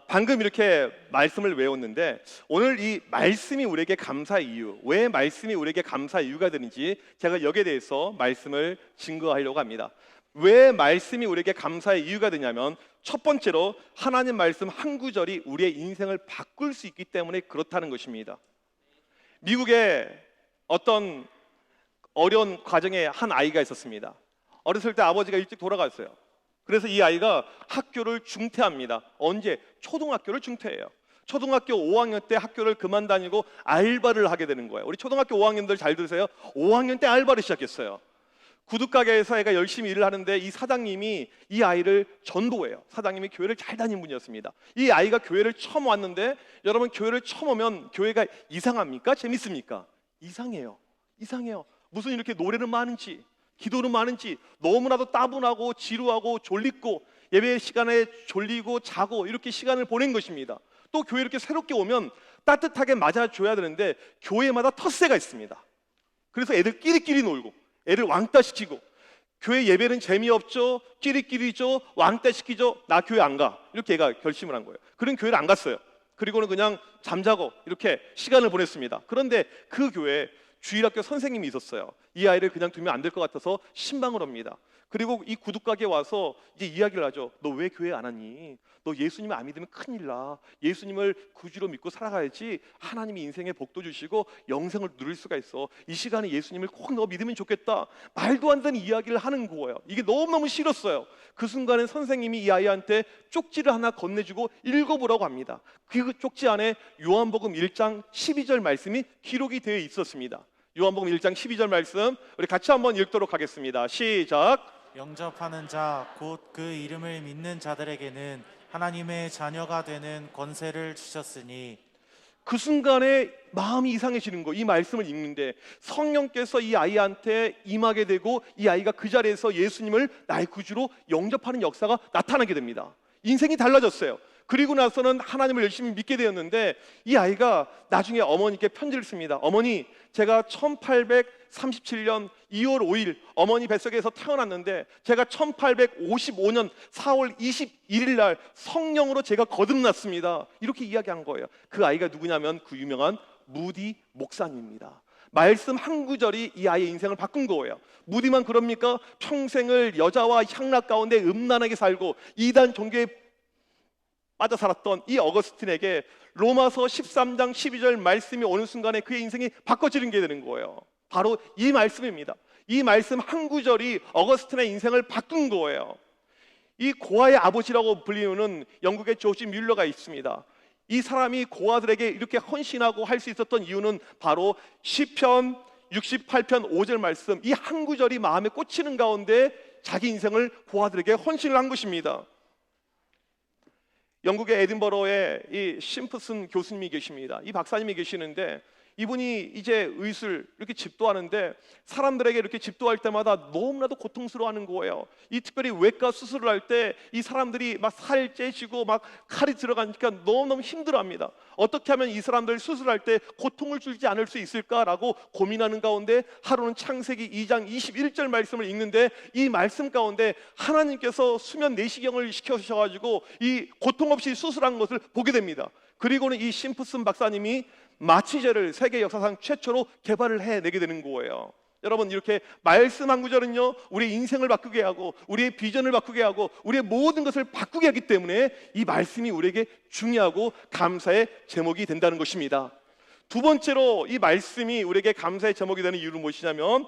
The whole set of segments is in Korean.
방금 이렇게 말씀을 외웠는데 오늘 이 말씀이 우리에게 감사의 이유, 왜 말씀이 우리에게 감사의 이유가 되는지 제가 여기에 대해서 말씀을 증거하려고 합니다. 왜 말씀이 우리에게 감사의 이유가 되냐면 첫 번째로 하나님 말씀 한 구절이 우리의 인생을 바꿀 수 있기 때문에 그렇다는 것입니다. 미국에 어떤 어려운 과정에 한 아이가 있었습니다. 어렸을 때 아버지가 일찍 돌아갔어요. 그래서 이 아이가 학교를 중퇴합니다. 언제? 초등학교를 중퇴해요. 초등학교 5학년 때 학교를 그만 다니고 알바를 하게 되는 거예요. 우리 초등학교 5학년들 잘 들으세요. 5학년 때 알바를 시작했어요. 구두가게에서 애가 열심히 일을 하는데 이 사장님이 이 아이를 전도해요. 사장님이 교회를 잘 다닌 분이었습니다. 이 아이가 교회를 처음 왔는데 여러분, 교회를 처음 오면 교회가 이상합니까? 재밌습니까? 이상해요. 무슨 이렇게 노래는 많은지, 기도는 많은지, 너무나도 따분하고 지루하고 졸리고 예배 시간에 졸리고 자고 이렇게 시간을 보낸 것입니다. 또 교회 이렇게 새롭게 오면 따뜻하게 맞아줘야 되는데 교회마다 텃세가 있습니다. 그래서 애들 끼리끼리 놀고 애를 왕따시키고, 교회 예배는 재미없죠, 끼리끼리죠, 왕따시키죠, 나 교회 안 가, 이렇게 애가 결심을 한 거예요. 그런 교회를 안 갔어요. 그리고는 그냥 잠자고 이렇게 시간을 보냈습니다. 그런데 그 교회에 주일학교 선생님이 있었어요. 이 아이를 그냥 두면 안 될 것 같아서 신방을 옵니다. 그리고 이 구두가게에 와서 이제 이야기를 하죠. 너 왜 교회 안 왔니? 너 예수님을 안 믿으면 큰일 나. 예수님을 구주로 믿고 살아가야지 하나님이 인생에 복도 주시고 영생을 누릴 수가 있어. 이 시간에 예수님을 꼭 너 믿으면 좋겠다. 말도 안 되는 이야기를 하는 거예요. 이게 너무너무 싫었어요. 그 순간에 선생님이 이 아이한테 쪽지를 하나 건네주고 읽어보라고 합니다. 그 쪽지 안에 요한복음 1장 12절 말씀이 기록이 되어 있었습니다. 요한복음 1장 12절 말씀 우리 같이 한번 읽도록 하겠습니다. 시작. 영접하는 자 곧 그 이름을 믿는 자들에게는 하나님의 자녀가 되는 권세를 주셨으니. 그 순간에 마음이 이상해지는 거. 이 말씀을 읽는데 성령께서 이 아이한테 임하게 되고 이 아이가 그 자리에서 예수님을 나의 구주로 영접하는 역사가 나타나게 됩니다. 인생이 달라졌어요. 그리고 나서는 하나님을 열심히 믿게 되었는데 이 아이가 나중에 어머니께 편지를 씁니다. 어머니, 제가 1837년 2월 5일 어머니 뱃속에서 태어났는데 제가 1855년 4월 21일 날 성령으로 제가 거듭났습니다. 이렇게 이야기한 거예요. 그 아이가 누구냐면 그 유명한 무디 목사님입니다. 말씀 한 구절이 이 아이의 인생을 바꾼 거예요. 무디만 그럽니까? 평생을 여자와 향락 가운데 음란하게 살고 이단 종교에 빠져 살았던 이 어거스틴에게 로마서 13장 12절 말씀이 오는 순간에 그의 인생이 바꿔지는 게 되는 거예요. 바로 이 말씀입니다. 이 말씀 한 구절이 어거스틴의 인생을 바꾼 거예요. 이 고아의 아버지라고 불리는 영국의 조지 뮬러가 있습니다. 이 사람이 고아들에게 이렇게 헌신하고 할 수 있었던 이유는 바로 시편 68편 5절 말씀, 이 한 구절이 마음에 꽂히는 가운데 자기 인생을 고아들에게 헌신을 한 것입니다. 영국의 에딘버러에 이 심프슨 교수님이 계십니다. 이 박사님이 계시는데 이분이 이제 의술 이렇게 집도하는데 사람들에게 이렇게 집도할 때마다 너무나도 고통스러워하는 거예요. 이 특별히 외과 수술을 할 때 이 사람들이 막 살 째지고 막 칼이 들어가니까 너무너무 힘들어합니다. 어떻게 하면 이 사람들 수술할 때 고통을 주지 않을 수 있을까라고 고민하는 가운데 하루는 창세기 2장 21절 말씀을 읽는데 이 말씀 가운데 하나님께서 수면 내시경을 시켜주셔가지고 이 고통 없이 수술한 것을 보게 됩니다. 그리고는 이 심프슨 박사님이 마취제를 세계 역사상 최초로 개발을 해내게 되는 거예요. 여러분, 이렇게 말씀 한 구절은요 우리의 인생을 바꾸게 하고 우리의 비전을 바꾸게 하고 우리의 모든 것을 바꾸게 하기 때문에 이 말씀이 우리에게 중요하고 감사의 제목이 된다는 것입니다. 두 번째로 이 말씀이 우리에게 감사의 제목이 되는 이유는 무엇이냐면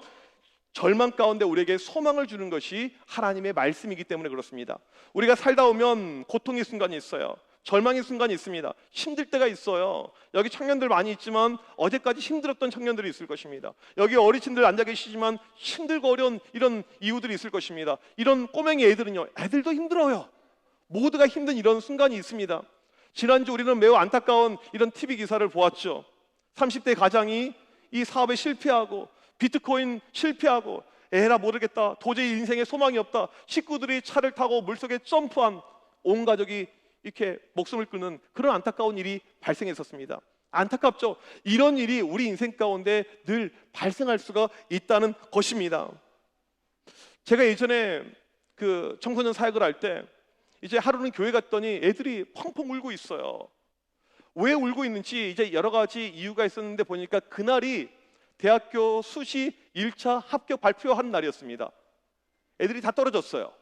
절망 가운데 우리에게 소망을 주는 것이 하나님의 말씀이기 때문에 그렇습니다. 우리가 살다 오면 고통의 순간이 있어요. 절망의 순간이 있습니다. 힘들 때가 있어요. 여기 청년들 많이 있지만 어제까지 힘들었던 청년들이 있을 것입니다. 여기 어르신들 앉아 계시지만 힘들고 어려운 이런 이유들이 있을 것입니다. 이런 꼬맹이 애들은요, 애들도 힘들어요. 모두가 힘든 이런 순간이 있습니다. 지난주 우리는 매우 안타까운 이런 TV 기사를 보았죠. 30대 가장이 이 사업에 실패하고 비트코인 실패하고 에라 모르겠다, 도저히 인생에 소망이 없다, 식구들이 차를 타고 물속에 점프한 온 가족이 이렇게 목숨을 끊는 그런 안타까운 일이 발생했었습니다. 안타깝죠? 이런 일이 우리 인생 가운데 늘 발생할 수가 있다는 것입니다. 제가 예전에 그 청소년 사역을 할 때 이제 하루는 교회 갔더니 애들이 펑펑 울고 있어요. 왜 울고 있는지 이제 여러 가지 이유가 있었는데 보니까 그날이 대학교 수시 1차 합격 발표하는 날이었습니다. 애들이 다 떨어졌어요.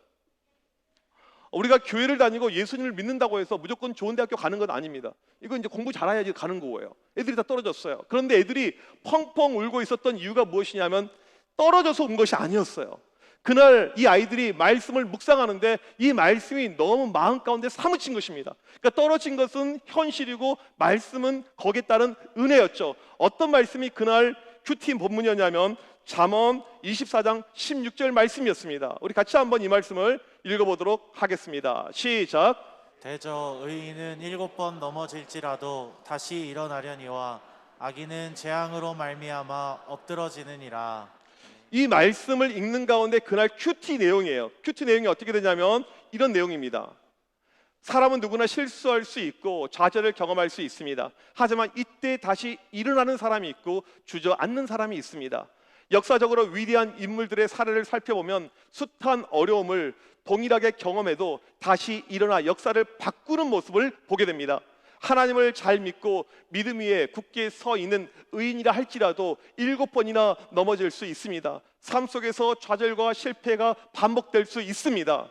우리가 교회를 다니고 예수님을 믿는다고 해서 무조건 좋은 대학교 가는 건 아닙니다. 이건 이제 공부 잘해야지 가는 거예요. 애들이 다 떨어졌어요. 그런데 애들이 펑펑 울고 있었던 이유가 무엇이냐면 떨어져서 온 것이 아니었어요. 그날 이 아이들이 말씀을 묵상하는데 이 말씀이 너무 마음 가운데 사무친 것입니다. 그러니까 떨어진 것은 현실이고 말씀은 거기에 따른 은혜였죠. 어떤 말씀이 그날 큐티 본문이었냐면 잠언 24장 16절 말씀이었습니다. 우리 같이 한번 이 말씀을 읽어보도록 하겠습니다. 시작. 대저 의인은 7번 넘어질지라도 다시 일어나려니와 악인은 재앙으로 말미암아 엎드러지느니라. 이 말씀을 읽는 가운데 그날 큐티 내용이에요. 큐티 내용이 어떻게 되냐면 이런 내용입니다. 사람은 누구나 실수할 수 있고 좌절을 경험할 수 있습니다. 하지만 이때 다시 일어나는 사람이 있고 주저앉는 사람이 있습니다. 역사적으로 위대한 인물들의 사례를 살펴보면 숱한 어려움을 동일하게 경험해도 다시 일어나 역사를 바꾸는 모습을 보게 됩니다. 하나님을 잘 믿고 믿음 위에 굳게 서 있는 의인이라 할지라도 7번이나 넘어질 수 있습니다. 삶 속에서 좌절과 실패가 반복될 수 있습니다.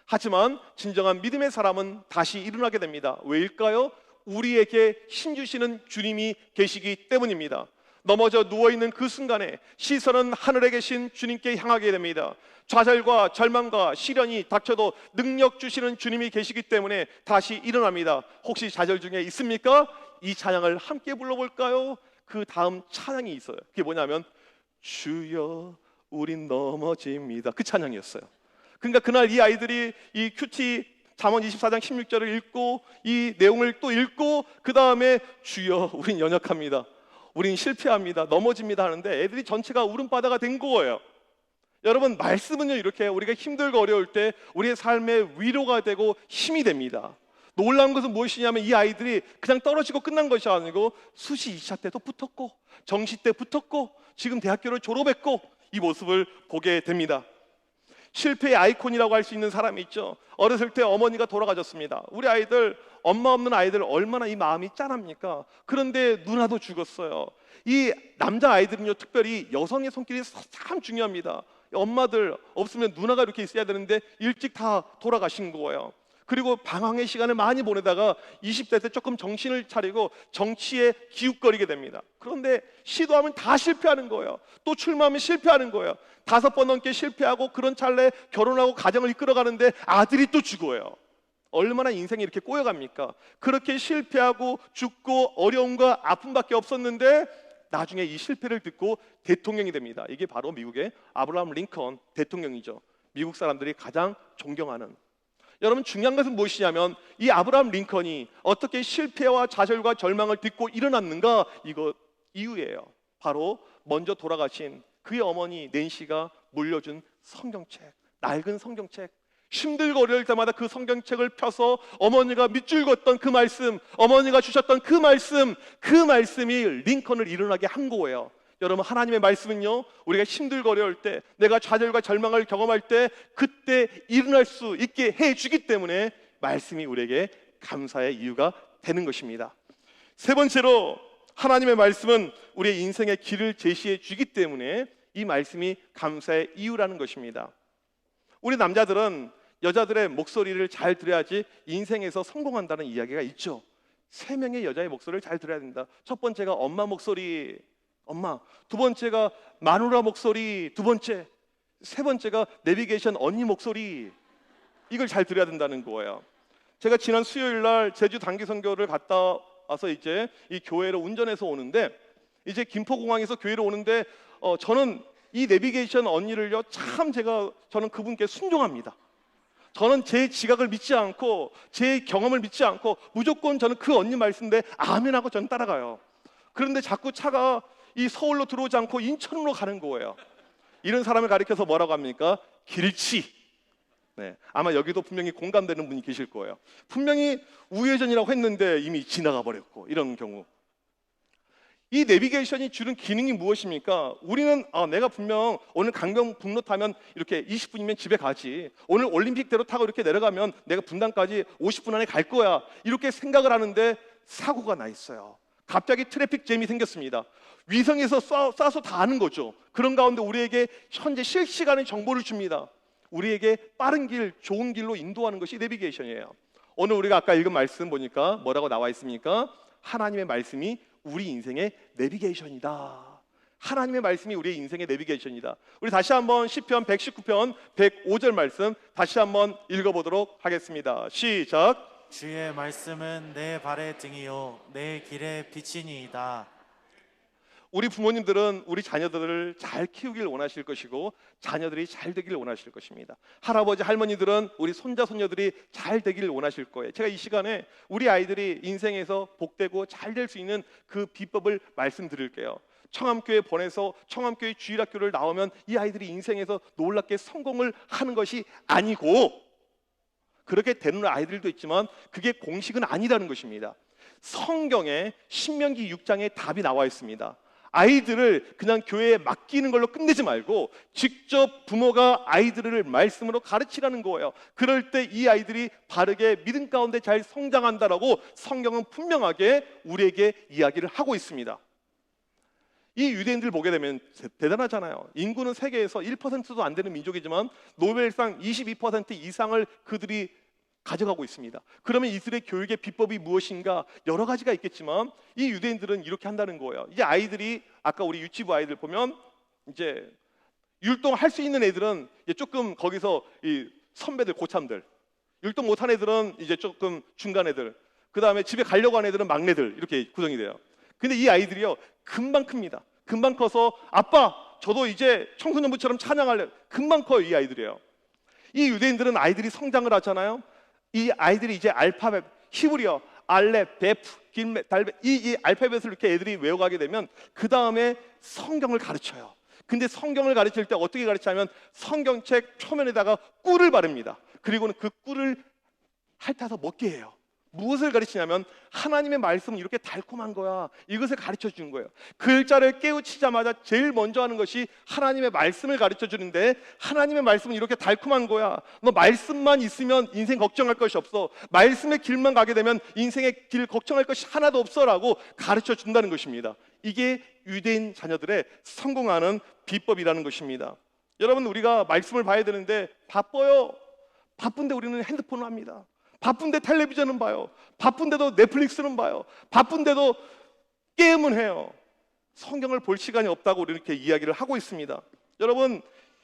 하지만 진정한 믿음의 사람은 다시 일어나게 됩니다. 왜일까요? 우리에게 힘 주시는 주님이 계시기 때문입니다. 넘어져 누워있는 그 순간에 시선은 하늘에 계신 주님께 향하게 됩니다. 좌절과 절망과 시련이 닥쳐도 능력 주시는 주님이 계시기 때문에 다시 일어납니다. 혹시 좌절 중에 있습니까? 이 찬양을 함께 불러볼까요? 그 다음 찬양이 있어요. 그게 뭐냐면 주여 우린 넘어집니다. 그 찬양이었어요. 그러니까 그날 이 아이들이 이 큐티 잠언 24장 16절을 읽고 이 내용을 또 읽고 그 다음에 주여 우린 연약합니다, 우린 실패합니다, 넘어집니다 하는데 애들이 전체가 울음바다가 된 거예요. 여러분, 말씀은요 이렇게 우리가 힘들고 어려울 때 우리의 삶의 위로가 되고 힘이 됩니다. 놀라운 것은 무엇이냐면 이 아이들이 그냥 떨어지고 끝난 것이 아니고 수시 2차 때도 붙었고 정시 때 붙었고 지금 대학교를 졸업했고 이 모습을 보게 됩니다. 실패의 아이콘이라고 할 수 있는 사람이 있죠. 어렸을 때 어머니가 돌아가셨습니다. 우리 아이들, 엄마 없는 아이들 얼마나 이 마음이 짠합니까? 그런데 누나도 죽었어요. 이 남자 아이들은요 특별히 여성의 손길이 참 중요합니다. 엄마들 없으면 누나가 이렇게 있어야 되는데 일찍 다 돌아가신 거예요. 그리고 방황의 시간을 많이 보내다가 20대 때 조금 정신을 차리고 정치에 기웃거리게 됩니다. 그런데 시도하면 다 실패하는 거예요. 또 출마하면 실패하는 거예요. 5번 넘게 실패하고 그런 찰나에 결혼하고 가정을 이끌어가는데 아들이 또 죽어요. 얼마나 인생이 이렇게 꼬여갑니까? 그렇게 실패하고 죽고 어려움과 아픔밖에 없었는데 나중에 이 실패를 듣고 대통령이 됩니다. 이게 바로 미국의 아브라함 링컨 대통령이죠. 미국 사람들이 가장 존경하는. 여러분, 중요한 것은 무엇이냐면 이 아브라함 링컨이 어떻게 실패와 좌절과 절망을 딛고 일어났는가, 이거 이유예요. 바로 먼저 돌아가신 그의 어머니 낸시가 물려준 성경책, 낡은 성경책. 힘들고 어려울 때마다 그 성경책을 펴서 어머니가 밑줄 걷던 그 말씀, 어머니가 주셨던 그 말씀이 링컨을 일어나게 한 거예요. 여러분, 하나님의 말씀은요 우리가 힘들고 어려울 때, 내가 좌절과 절망을 경험할 때 그때 일어날 수 있게 해주기 때문에 말씀이 우리에게 감사의 이유가 되는 것입니다. 세 번째로, 하나님의 말씀은 우리의 인생의 길을 제시해 주기 때문에 이 말씀이 감사의 이유라는 것입니다. 우리 남자들은 여자들의 목소리를 잘 들어야지 인생에서 성공한다는 이야기가 있죠. 3명의 여자의 목소리를 잘 들어야 된다. 첫 번째가 엄마 목소리, 엄마. 두 번째가 마누라 목소리, 두 번째. 세 번째가 내비게이션 언니 목소리. 이걸 잘 들어야 된다는 거예요. 제가 지난 수요일 날 제주 단기 선교를 갔다 와서 이제 이 교회를 운전해서 오는데, 이제 김포공항에서 교회로 오는데 저는 이 내비게이션 언니를요 저는 그분께 순종합니다. 저는 제 지각을 믿지 않고 제 경험을 믿지 않고 무조건 저는 그 언니 말씀인데 아멘하고 저는 따라가요. 그런데 자꾸 차가 이 서울로 들어오지 않고 인천으로 가는 거예요. 이런 사람을 가리켜서 뭐라고 합니까? 길치. 네, 아마 여기도 분명히 공감되는 분이 계실 거예요. 분명히 우회전이라고 했는데 이미 지나가 버렸고, 이런 경우. 이 내비게이션이 주는 기능이 무엇입니까? 우리는 내가 분명 오늘 강변북로 타면 이렇게 20분이면 집에 가지, 오늘 올림픽대로 타고 이렇게 내려가면 내가 분당까지 50분 안에 갈 거야, 이렇게 생각을 하는데 사고가 나 있어요. 갑자기 트래픽 잼이 생겼습니다. 위성에서 쏴서 다 아는 거죠. 그런 가운데 우리에게 현재 실시간의 정보를 줍니다. 우리에게 빠른 길, 좋은 길로 인도하는 것이 내비게이션이에요. 오늘 우리가 아까 읽은 말씀 보니까 뭐라고 나와 있습니까? 하나님의 말씀이 우리 인생의 내비게이션이다. 하나님의 말씀이 우리의 인생의 내비게이션이다. 우리 다시 한번 시편 119편 105절 말씀 다시 한번 읽어보도록 하겠습니다. 시작. 주의 말씀은 내 발의 등이요 내 길의 빛이니이다. 우리 부모님들은 우리 자녀들을 잘 키우길 원하실 것이고 자녀들이 잘 되길 원하실 것입니다. 할아버지 할머니들은 우리 손자 손녀들이 잘 되길 원하실 거예요. 제가 이 시간에 우리 아이들이 인생에서 복되고 잘 될 수 있는 그 비법을 말씀드릴게요. 청암교회 보내서 청암교회 주일학교를 나오면 이 아이들이 인생에서 놀랍게 성공을 하는 것이 아니고, 그렇게 되는 아이들도 있지만 그게 공식은 아니라는 것입니다. 성경에 신명기 6장에 답이 나와 있습니다. 아이들을 그냥 교회에 맡기는 걸로 끝내지 말고 직접 부모가 아이들을 말씀으로 가르치라는 거예요. 그럴 때 이 아이들이 바르게 믿음 가운데 잘 성장한다라고 성경은 분명하게 우리에게 이야기를 하고 있습니다. 이 유대인들 보게 되면 대단하잖아요. 인구는 세계에서 1%도 안 되는 민족이지만 노벨상 22% 이상을 그들이 가져가고 있습니다. 그러면 이들의 교육의 비법이 무엇인가? 여러 가지가 있겠지만 이 유대인들은 이렇게 한다는 거예요. 이제 아이들이 아까 우리 유치부 아이들 보면 이제 율동할 수 있는 애들은 이제 조금 거기서 이 선배들, 고참들, 율동 못한 애들은 이제 조금 중간 애들, 그 다음에 집에 가려고 하는 애들은 막내들, 이렇게 구성이 돼요. 근데 이 아이들이요 금방 큽니다. 금방 커서 아빠 저도 이제 청소년부처럼 찬양할래. 금방 커요. 이 아이들이에요. 이 유대인들은 아이들이 성장을 하잖아요. 이 아이들이 이제 알파벳, 히브리어, 알렙, 베프, 길메, 달베, 이 알파벳을 이렇게 애들이 외워가게 되면 그 다음에 성경을 가르쳐요. 근데 성경을 가르칠 때 어떻게 가르치냐면 성경책 표면에다가 꿀을 바릅니다. 그리고는 그 꿀을 핥아서 먹게 해요. 무엇을 가르치냐면 하나님의 말씀은 이렇게 달콤한 거야, 이것을 가르쳐 주는 거예요. 글자를 깨우치자마자 제일 먼저 하는 것이 하나님의 말씀을 가르쳐 주는데, 하나님의 말씀은 이렇게 달콤한 거야, 너 말씀만 있으면 인생 걱정할 것이 없어, 말씀의 길만 가게 되면 인생의 길 걱정할 것이 하나도 없어 라고 가르쳐 준다는 것입니다. 이게 유대인 자녀들의 성공하는 비법이라는 것입니다. 여러분, 우리가 말씀을 봐야 되는데 바빠요. 바쁜데 우리는 핸드폰을 합니다. 바쁜데 텔레비전은 봐요. 바쁜데도 넷플릭스는 봐요. 바쁜데도 게임은 해요. 성경을 볼 시간이 없다고 우리는 이렇게 이야기를 하고 있습니다. 여러분,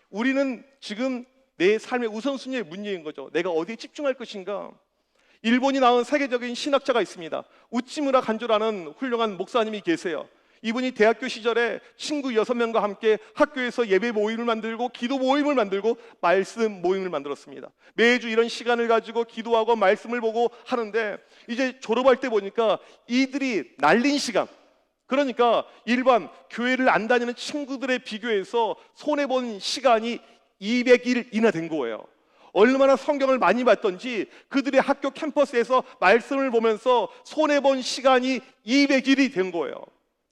우리는 지금 내 삶의 우선순위의 문제인 거죠. 내가 어디에 집중할 것인가? 일본이 낳은 세계적인 신학자가 있습니다. 우치무라 간조라는 훌륭한 목사님이 계세요. 이분이 대학교 시절에 친구 6명과 함께 학교에서 예배 모임을 만들고 기도 모임을 만들고 말씀 모임을 만들었습니다. 매주 이런 시간을 가지고 기도하고 말씀을 보고 하는데, 이제 졸업할 때 보니까 이들이 날린 시간, 그러니까 일반 교회를 안 다니는 친구들에 비교해서 손해본 시간이 200일이나 된 거예요. 얼마나 성경을 많이 봤던지 그들의 학교 캠퍼스에서 말씀을 보면서 손해본 시간이 200일이 된 거예요.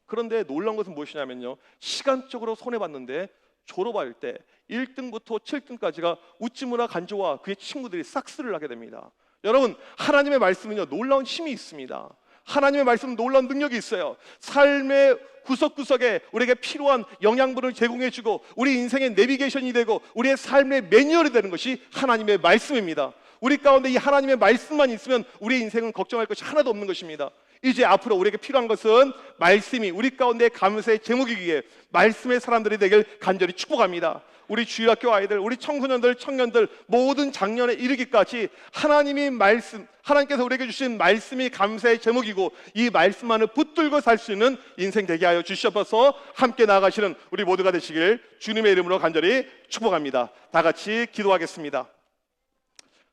그런데 놀라운 것은 무엇이냐면요, 시간적으로 손해봤는데 졸업할 때 1등부터 7등까지가 우찌무라 간조와 그의 친구들이 싹스를 하게 됩니다. 여러분, 하나님의 말씀은요 놀라운 힘이 있습니다. 하나님의 말씀은 놀라운 능력이 있어요. 삶의 구석구석에 우리에게 필요한 영양분을 제공해주고 우리 인생의 내비게이션이 되고 우리의 삶의 매뉴얼이 되는 것이 하나님의 말씀입니다. 우리 가운데 이 하나님의 말씀만 있으면 우리의 인생은 걱정할 것이 하나도 없는 것입니다. 이제 앞으로 우리에게 필요한 것은 말씀이 우리 가운데 감사의 제목이기에 말씀의 사람들이 되길 간절히 축복합니다. 우리 주일학교 아이들, 우리 청소년들, 청년들 모든 작년에 이르기까지 하나님이 말씀, 하나님께서 우리에게 주신 말씀이 감사의 제목이고 이 말씀만을 붙들고 살 수 있는 인생 되게 하여 주시옵소서. 함께 나아가시는 우리 모두가 되시길 주님의 이름으로 간절히 축복합니다. 다 같이 기도하겠습니다.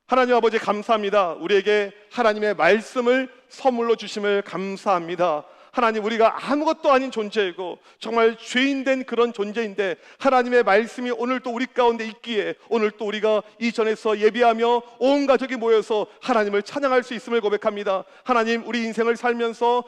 하나님 아버지, 감사합니다. 우리에게 하나님의 말씀을 선물로 주심을 감사합니다. 하나님, 우리가 아무것도 아닌 존재이고 정말 죄인된 그런 존재인데 하나님의 말씀이 오늘 또 우리 가운데 있기에 오늘 또 우리가 이 전에서 예배하며 온 가족이 모여서 하나님을 찬양할 수 있음을 고백합니다. 하나님, 우리 인생을 살면서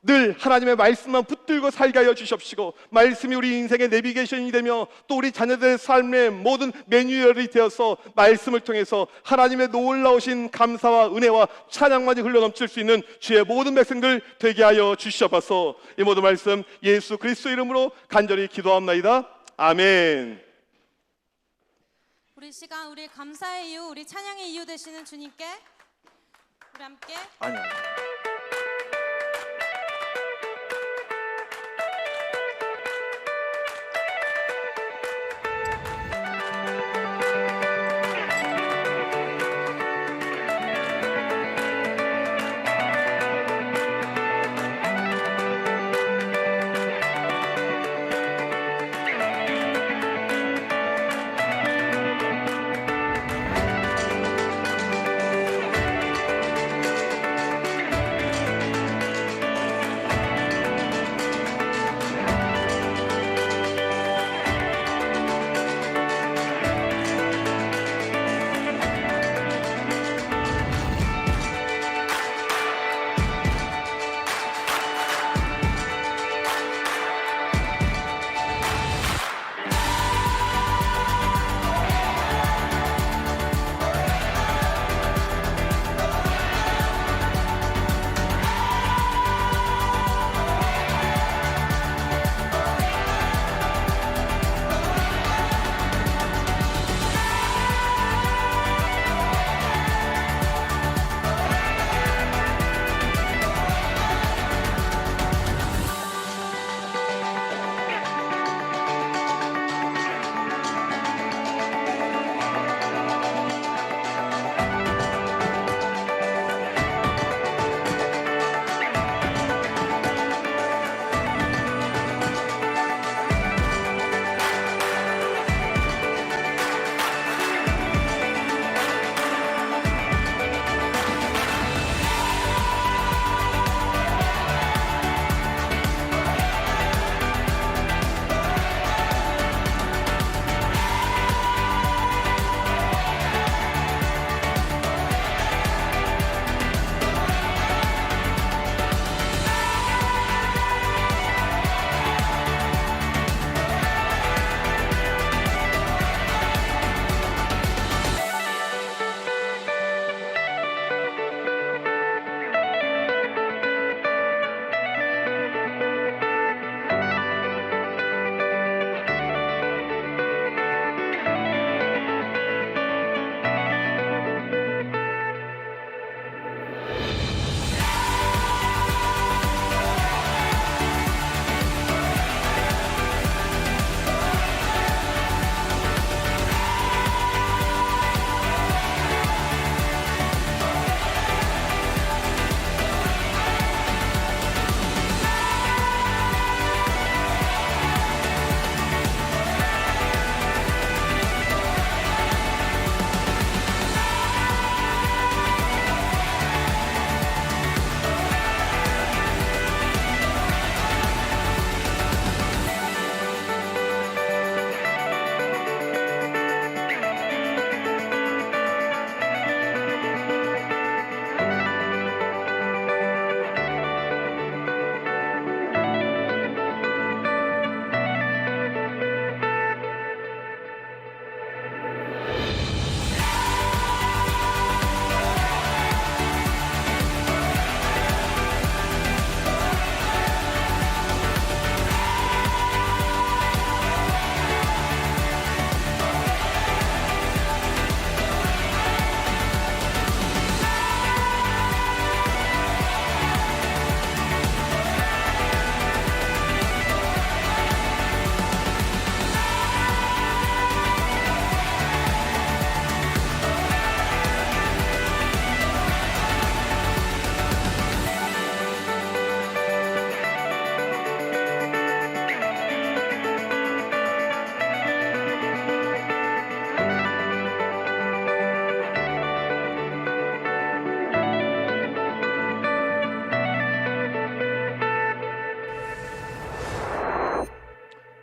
늘 하나님의 말씀만 붙들고 살게 하여 주십시고, 말씀이 우리 인생의 내비게이션이 되며 또 우리 자녀들의 삶의 모든 매뉴얼이 되어서 말씀을 통해서 하나님의 놀라우신 감사와 은혜와 찬양만이 흘러넘칠 수 있는 주의 모든 백성들 되게 하여 주시옵소서. 이 모든 말씀 예수 그리스도 이름으로 간절히 기도합나이다. 아멘. 우리 시간, 우리 감사의 이유, 우리 찬양의 이유 되시는 주님께 우리 함께 아니요.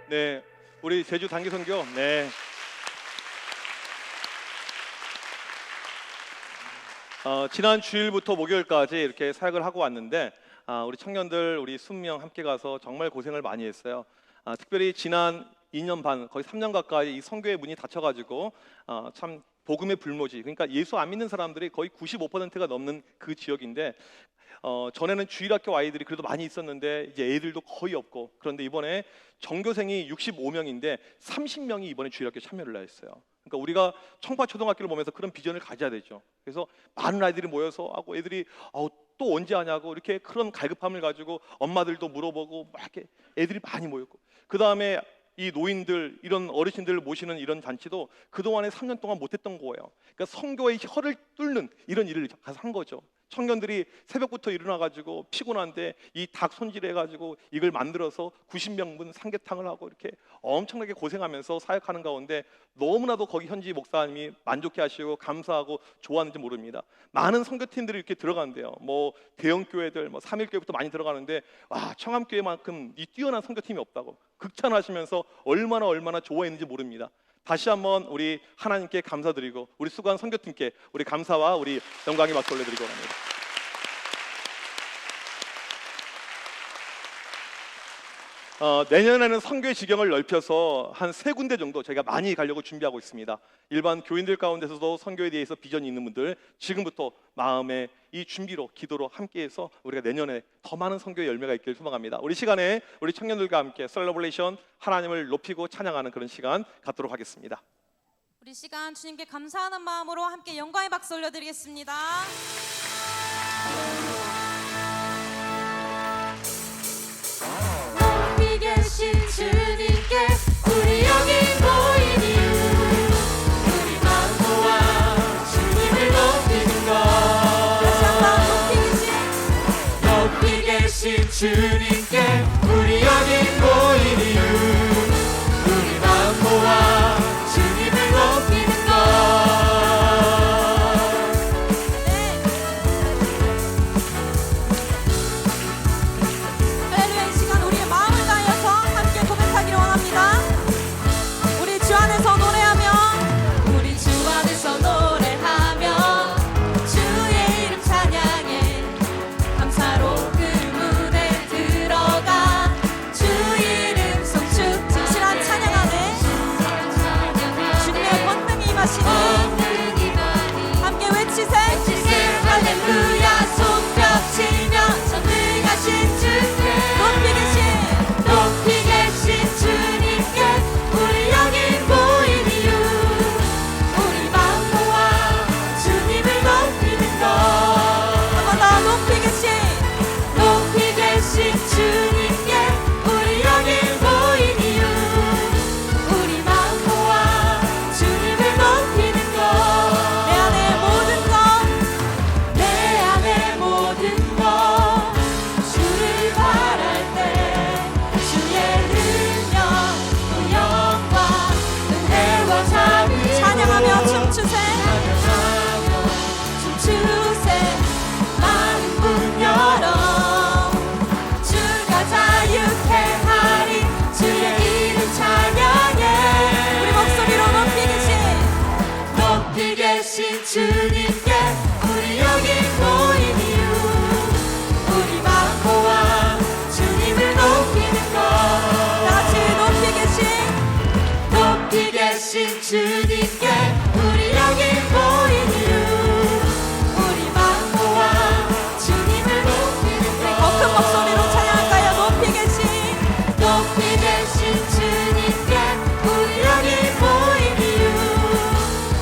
네, 우리 제주 단기선교, 네. 지난 주일부터 목요일까지 이렇게 사역을 하고 왔는데 우리 청년들 우리 20명 함께 가서 정말 고생을 많이 했어요. 특별히 지난 2년 반, 거의 3년 가까이 이 선교의 문이 닫혀가지고 참 복음의 불모지, 그러니까 예수 안 믿는 사람들이 거의 95%가 넘는 그 지역인데 전에는 주일학교 아이들이 그래도 많이 있었는데 이제 애들도 거의 없고, 그런데 이번에 전교생이 65명인데 30명이 이번에 주일학교 참여를 했어요. 그러니까 우리가 청파초등학교를 보면서 그런 비전을 가져야 되죠. 그래서 많은 아이들이 모여서 하고 애들이 또 언제 하냐고 이렇게 그런 갈급함을 가지고 엄마들도 물어보고 막 이렇게 애들이 많이 모였고, 그 다음에 이 노인들, 이런 어르신들을 모시는 이런 잔치도 그동안에 3년 동안 못했던 거예요. 그러니까 선교의 혀를 뚫는 이런 일을 가서 한 거죠. 청년들이 새벽부터 일어나가지고 피곤한데 이 닭 손질해가지고 이걸 만들어서 90명분 삼계탕을 하고 이렇게 엄청나게 고생하면서 사역하는 가운데 너무나도 거기 현지 목사님이 만족해하시고 감사하고 좋아하는지 모릅니다. 많은 선교팀들이 이렇게 들어간대요. 뭐 대형 교회들, 뭐 3일교회부터 많이 들어가는데 와, 청암교회만큼 이 뛰어난 선교팀이 없다고 극찬하시면서 얼마나 좋아했는지 모릅니다. 다시 한번 우리 하나님께 감사드리고 우리 수고한 선교팀께 우리 감사와 우리 영광의 박수 올려드리고 합니다. 내년에는 선교의 지경을 넓혀서 한 3군데 정도 저희가 많이 가려고 준비하고 있습니다. 일반 교인들 가운데서도 선교에 대해서 비전이 있는 분들 지금부터 마음의 이 준비로 기도로 함께해서 우리가 내년에 더 많은 선교의 열매가 있기를 소망합니다. 우리 시간에 우리 청년들과 함께 셀러브레이션, 하나님을 높이고 찬양하는 그런 시간 갖도록 하겠습니다. 우리 시간 주님께 감사하는 마음으로 함께 영광의 박수 올려드리겠습니다. 높이 계신 주님께 우리 여기 모인 이유, 우리 마음 모아 주님을 높이는 것. 다시 한번 높이 계신 주님께 우리 여기 모인 이유, 우리 마음 모아 주님을 높이는 것. 할렐루야. 이 시간 우리의 마음을 다하여서 함께 고백하기를 원합니다. 우리 주 안에서 노래하며, 우리 주 안에서 노래하며 주의 이름 찬양해 감사로 그 문에 들어가 주 이름 송축 진실한 찬양 안에 주님의 권능이 임하시니 함께 외치세 할렐루야. 손뼉치며 전능하신 주께 높이 계신 주님께 우리 여기 모인 이유, 우리 마음 모아 주님을 높이는 것. 한 번 더 높이 계신 주님께 우리 여기 모인 이유, 우리 마음 모아 주님을 높이는 것. 내 안의 모든 것, 내 안의 모든 것 주를 바랄 때 주의 능력 또 영광 은혜와 자비 찬양하며 춤추세 마음 문 열어 주가 자유케 하리 주의 이름 찬양해. 우리 목소리로 높이 계신 주님께 우리 여기 모인 이유, 우리 마음 모아 주님을 높이는 것. 다같이 높이 계신 주님께 우리 여기 모인 이유, 우리 마음 모아 주님을 높이는 것. 더 큰 목소리로 찬양할까요? 높이 계신 주님께 우리 여기 모인 이유,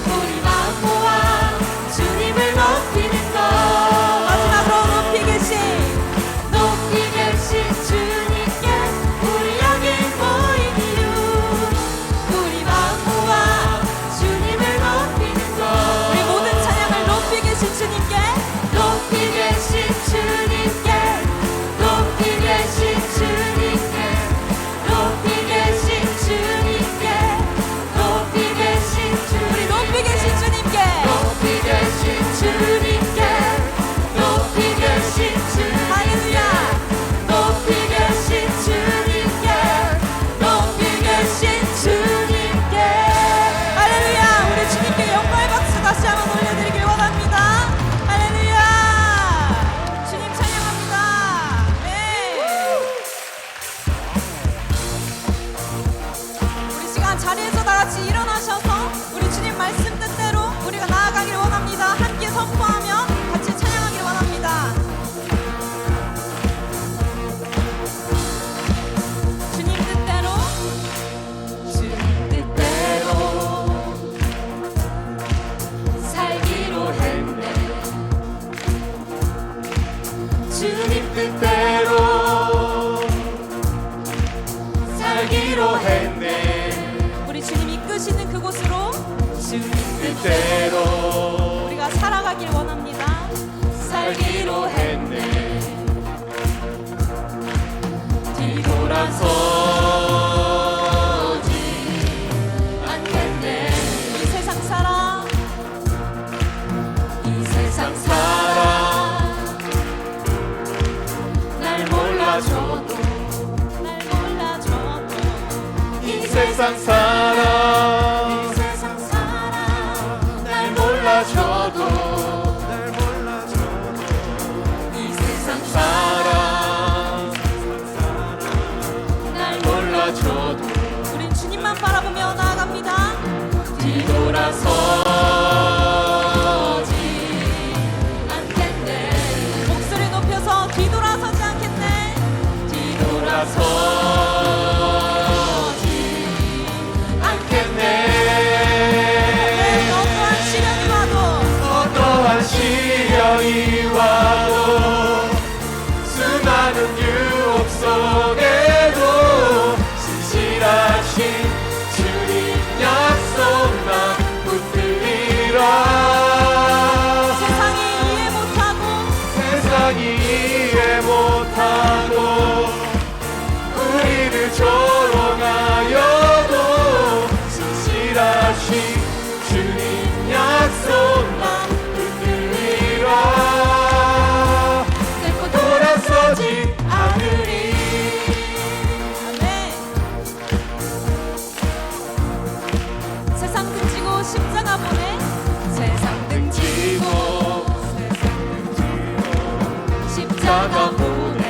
우리 마음 모아 주님을 뜻대로 우리가 살아가길 원합니다. 살기로 했네. 뒤돌아서지 않겠네. 이 세상 살아, 이 세상 살아. 날 몰라줘도, 날 몰라줘도 이 세상 살아 이 세상 살아. 날 몰라줘도 이 세상 살아 날 몰라줘도 우린 주님만 바라보며 나아갑니다. 뒤돌아서지 않겠네. 목소리 높여서 뒤돌아서지 않겠네. 뒤돌아서지 않겠네. 네, 어떠한 시련이 와도, 어떠한 시련이 와도 수많은 유혹 속에도 신실하신 주님 약속만 붙들리라. 세상이 이해 못하고, 세상이 이해 못하고 우리를 조롱하여도 신실하신 주님 약속만 붙들리라. 늙고 돌아서지 않으리. 아멘. 세상 등지고 십자가 보내. 세상 등지고 십자가 보내.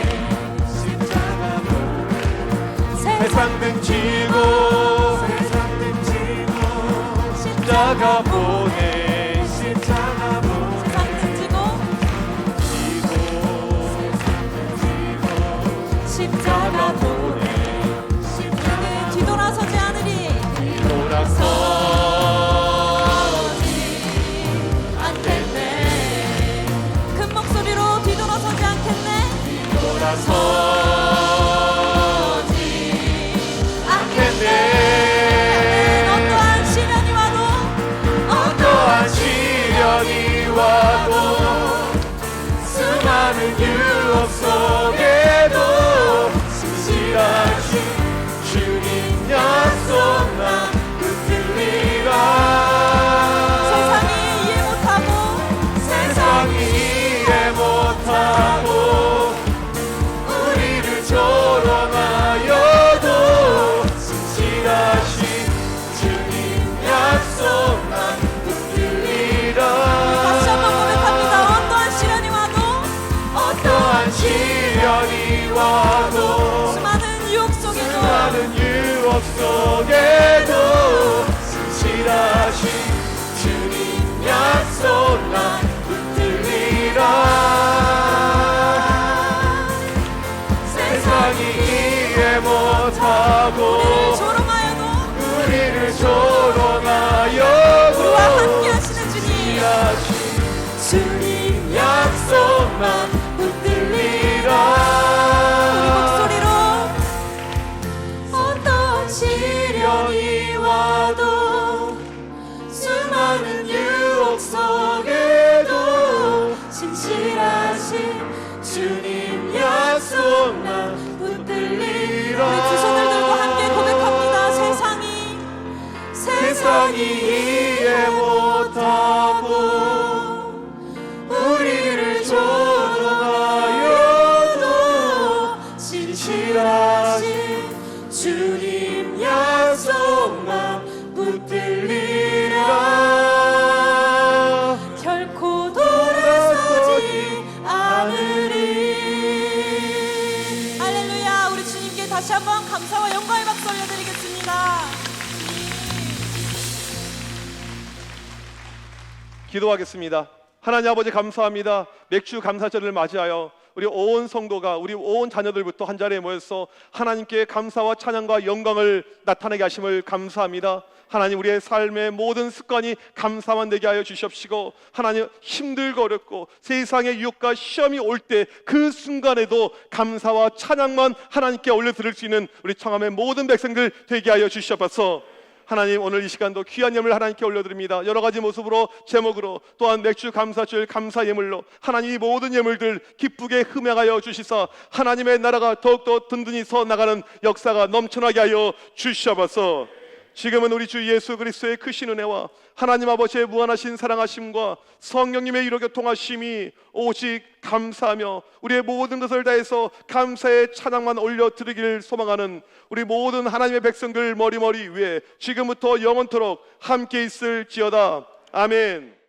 세상 등지고 십자가 보내. 십자가 보내. 세상 등지고 십자가 보내. 우리는 뒤돌아서지 않으리. 돌아서지 않겠네. 큰 목소리로 뒤돌아서지 않겠네. 돌아서지 않겠네. 않겠네. 어떠한 시련이 와도, 어떠한 시련이 와도 수많은 유혹 속에도 신실하신 주님 약속만 붙들리라. 세상이 이해 못하고, 세상이 이해 못하고 우리를 조롱하여도 신실하신 주님 약속만 붙들리라. 다시 한번 고백합니다. 어떠한 시련이 와도, 어떠한 시련이 와도 수많은 유혹 속에도 많은 유혹 속에도 신실하신 주님 약속만 붙들리라. 세상이 이해 못하고 우리를 조롱하여도 우리를 조롱하여도 우리와 함께 하시는 주님, 신실하신 주님 약속만 붙들리라. 우리 목소리로 어떠한 시련이 와도 수많은 유혹 속에도 신실하신 주님 약속만 붙들리라. 우리 두 손을 들고 함께 고백합니다. 세상이 이해 못하고 우리를 조롱하여도 신실하신 주님 약속만 붙들리라. 결코 돌아서지 않으리. 할렐루야. 우리 주님께 다시 한번 감사와 영광의 박수 올려드리겠습니다. 기도하겠습니다. 하나님 아버지 감사합니다. 맥주 감사절을 맞이하여 우리 온 성도가 우리 온 자녀들부터 한 자리에 모여서 하나님께 감사와 찬양과 영광을 나타내게 하심을 감사합니다. 하나님 우리의 삶의 모든 습관이 감사만 되게 하여 주시옵시고 하나님 힘들고 어렵고 세상의 유혹과 시험이 올 때 그 순간에도 감사와 찬양만 하나님께 올려 드릴 수 있는 우리 청함의 모든 백성들 되게 하여 주시옵소서. 하나님 오늘 이 시간도 귀한 예물 하나님께 올려드립니다. 여러 가지 모습으로 제목으로 또한 맥주 감사줄 감사 예물로 하나님 이 모든 예물들 기쁘게 흠양하여 주시사 하나님의 나라가 더욱더 든든히 서 나가는 역사가 넘쳐나게 하여 주시옵소서. 지금은 우리 주 예수 그리스도의 크신 은혜와 하나님 아버지의 무한하신 사랑하심과 성령님의 이로 교통하심이 오직 감사하며 우리의 모든 것을 다해서 감사의 찬양만 올려드리길 소망하는 우리 모든 하나님의 백성들 머리머리 위에 지금부터 영원토록 함께 있을지어다. 아멘.